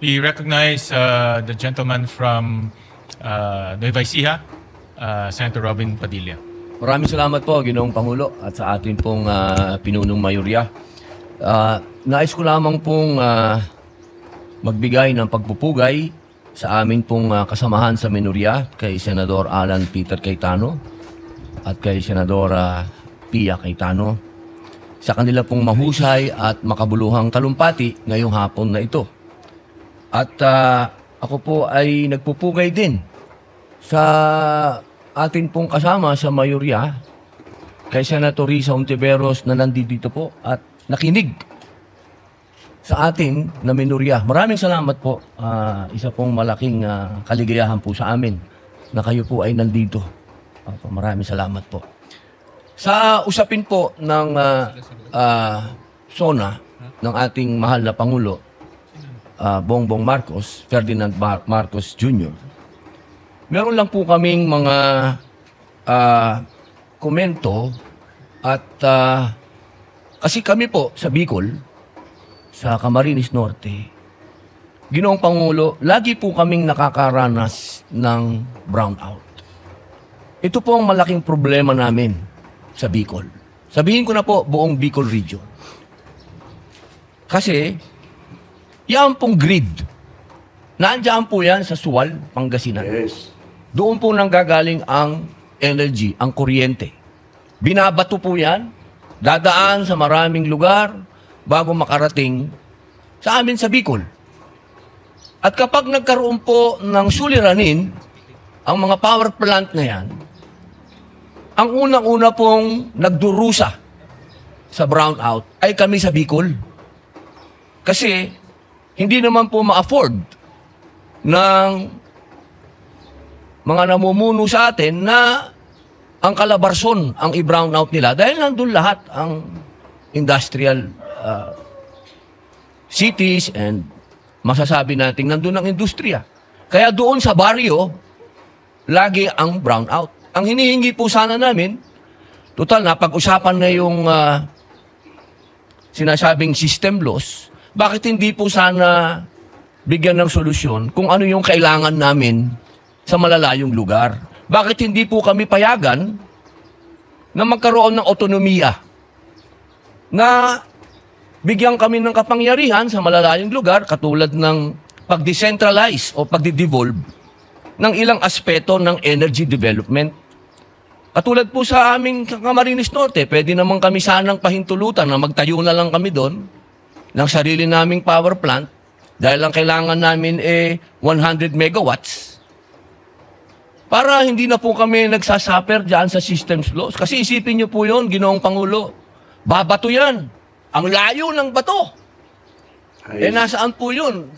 We recognize the gentleman from Nueva Ecija, Senator Robin Padilla. Maraming salamat po, Ginoong Pangulo, at sa atin pong pinunong mayorya. Nais ko lamang pong magbigay ng pagpupugay sa amin pong kasamahan sa minorya, kay Senador Alan Peter Cayetano at kay Senadora Pia Cayetano, sa kanila pong mahusay at makabuluhang talumpati ngayong hapon na ito. At ako po ay nagpupugay din sa atin pong kasama sa mayorya, kay Senator Risa Hontiveros na nandito po at nakinig sa atin na minorya. Maraming salamat po. Isa pong malaking kaligayahan po sa amin na kayo po ay nandito. Maraming salamat po. Sa usapin po ng SONA ng ating mahal na Pangulo, Bongbong Marcos, Ferdinand Marcos Jr., meron lang po kaming mga komento at kasi kami po sa Bicol, sa Camarines Norte, Ginoong Pangulo, lagi po kaming nakakaranas ng brownout. Ito po ang malaking problema namin sa Bicol. Sabihin ko na po, buong Bicol region. Kasi, yan pong grid, nandiyan po yan sa Suwal, Pangasinan. Yes. Doon po nanggagaling ang energy, ang kuryente. Binabato po yan, dadaan sa maraming lugar bago makarating sa amin sa Bicol. At kapag nagkaroon po ng suliranin, ang mga power plant na yan, ang unang-una pong nagdurusa sa brownout ay kami sa Bicol. Kasi hindi naman po ma-afford ng mga namumuno sa atin na ang Calabarzon ang i-brown out nila dahil nandun lahat ang industrial cities and masasabi natin nandun ang industriya. Kaya doon sa baryo, lagi ang brown out. Ang hinihingi po sana namin, total napag-usapan na yung sinasabing system loss, bakit hindi po sana bigyan ng solusyon kung ano yung kailangan namin sa malalayong lugar? Bakit hindi po kami payagan na magkaroon ng otonomiya? Na bigyan kami ng kapangyarihan sa malalayong lugar katulad ng pag-decentralize o pag-devolve ng ilang aspeto ng energy development. Katulad po sa aming Camarines Norte, pwede naman kami sanang pahintulutan na magtayo na lang kami doon ng sarili naming power plant dahil ang kailangan namin 100 megawatts para hindi na po kami nagsasuffer dyan sa systems loss. Kasi isipin nyo po yun, Ginoong Pangulo, babato yan. Ang layo ng bato. Nasaan po yun?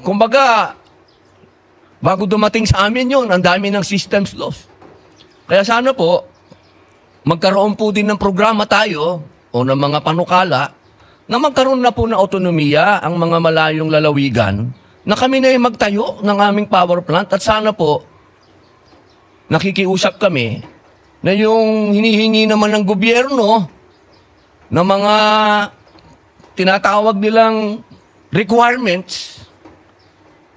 Kumbaga, bago dumating sa amin yun, ang dami ng systems loss. Kaya sana po, magkaroon po din ng programa tayo o ng mga panukala na magkaroon na po ng autonomiya ang mga malayong lalawigan na kami na yung magtayo ng aming power plant at sana po nakikiusap kami na yung hinihingi naman ng gobyerno na mga tinatawag nilang requirements,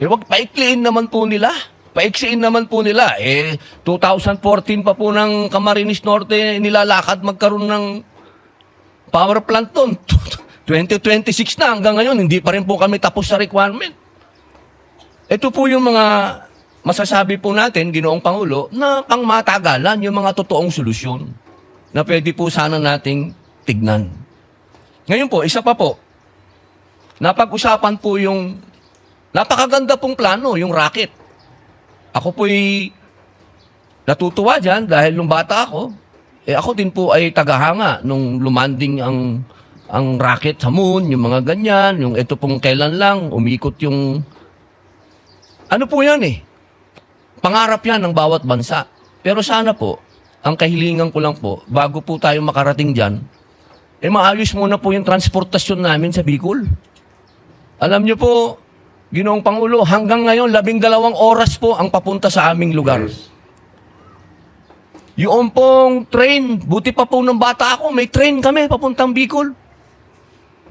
wag paikliin naman po nila. Paiksiin naman po nila. 2014 pa po ng Camarines Norte nilalakad magkaroon ng power plant doon. 2026 na hanggang ngayon, hindi pa rin po kami tapos sa requirement. Ito po yung mga masasabi po natin, Ginoong Pangulo, na pangmatagalan yung mga totoong solusyon na pwede po sana nating tignan. Ngayon po, isa pa po, napag-usapan po yung napakaganda pong plano, yung rocket. Ako po'y natutuwa dyan dahil nung bata ako, ako din po ay tagahanga nung lumanding ang rocket sa moon, yung mga ganyan, yung ito pong kailan lang, umikot yung... Ano po yan pangarap yan ng bawat bansa. Pero sana po, ang kahilingan ko lang po, bago po tayo makarating dyan, maayos muna po yung transportasyon namin sa Bicol. Alam niyo po, Ginoong Pangulo, hanggang ngayon, 12 oras po ang papunta sa aming lugar. Yes. Yung pong train, buti pa po ng bata ako, may train kami papuntang Bicol.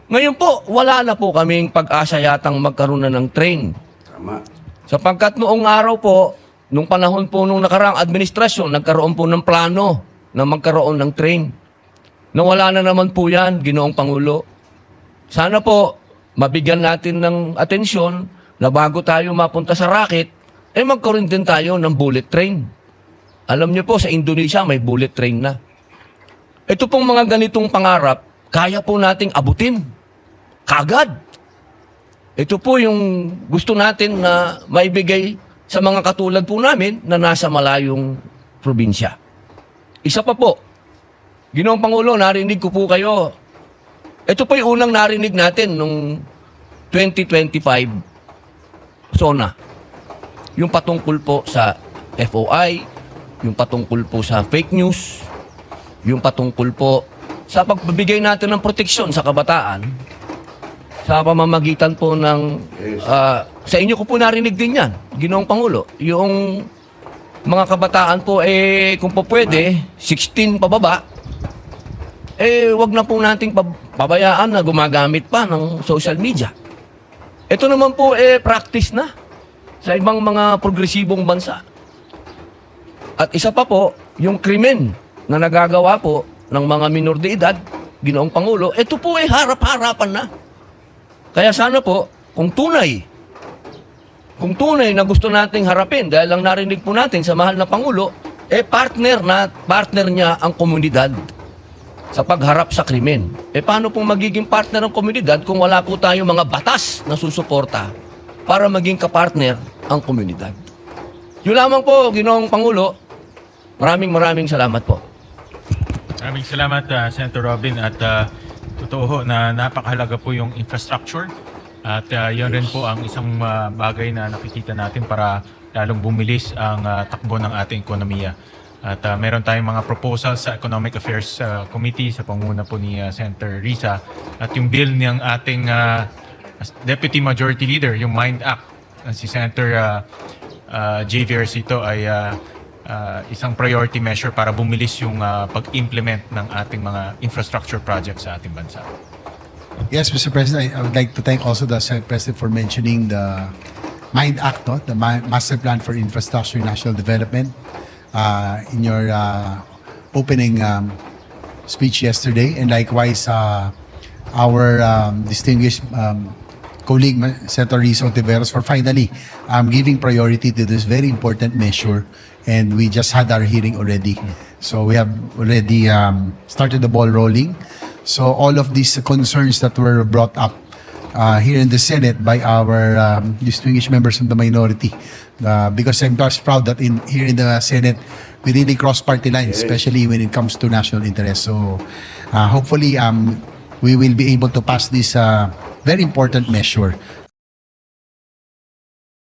Ngayon po, wala na po kaming pag-asa yatang magkaroon na ng train. Tama. Sapagkat noong araw po, nung panahon po nung nakaraang administrasyon, nagkaroon po ng plano na magkaroon ng train. Nawala na naman po yan, Ginoong Pangulo. Sana po, mabigyan natin ng atensyon na bago tayo mapunta sa racket, magkaroon din tayo ng bullet train. Alam niyo po, sa Indonesia may bullet train na. Ito pong mga ganitong pangarap, kaya po nating abutin. Kagad. Ito po yung gusto natin na maibigay sa mga katulad po namin na nasa malayong probinsya. Isa pa po, Ginoong Pangulo, narinig ko po kayo. Ito po yung unang narinig natin nung 2025 SONA. Yung patungkol po sa FOI, yung patungkol po sa fake news, yung patungkol po sa pagbibigay natin ng proteksyon sa kabataan, sa pamamagitan po ng, sa inyo ko po narinig din yan, Ginoong Pangulo, yung mga kabataan po, kung po pwede, 16 pababa, wag na po nating pabayaan na gumagamit pa ng social media. Ito naman po, practice na sa ibang mga progresibong bansa. At isa pa po, yung krimen na nagagawa po ng mga minor de edad, Ginoong Pangulo, ito po harap-harapan na. Kaya sana po, kung tunay na gusto nating harapin, dahil lang narinig po natin sa mahal na Pangulo, partner niya ang komunidad sa pagharap sa krimen. Paano pong magiging partner ng komunidad kung wala po tayong mga batas na susuporta para maging kapartner ang komunidad? Yun lamang po, Ginoong Pangulo. Maraming salamat po. Maraming salamat, Senator Robin. At totoo na napakahalaga po yung infrastructure. At yun rin po ang isang bagay na nakikita natin para lalong bumilis ang takbo ng ating ekonomiya. At meron tayong mga proposals sa Economic Affairs Committee sa panguna po ni Senator Risa. At yung bill ng ating Deputy Majority Leader, yung MIND Act, si Senator J.V. Arcito ay isang priority measure para bumilis yung pag-implement ng ating mga infrastructure projects sa ating bansa. Yes, Mr. President, I would like to thank also the Senate President for mentioning the MIND Act, no? The Master Plan for Infrastructure and National Development, in your opening speech yesterday. And likewise, our distinguished colleague, Senator Risa Ontiveros, for finally giving priority to this very important measure. And we just had our hearing already. So we have already started the ball rolling. So all of these concerns that were brought up here in the Senate by our distinguished members of the minority, because I'm just proud that here in the Senate, we really cross party lines, especially when it comes to national interest. So hopefully we will be able to pass this very important measure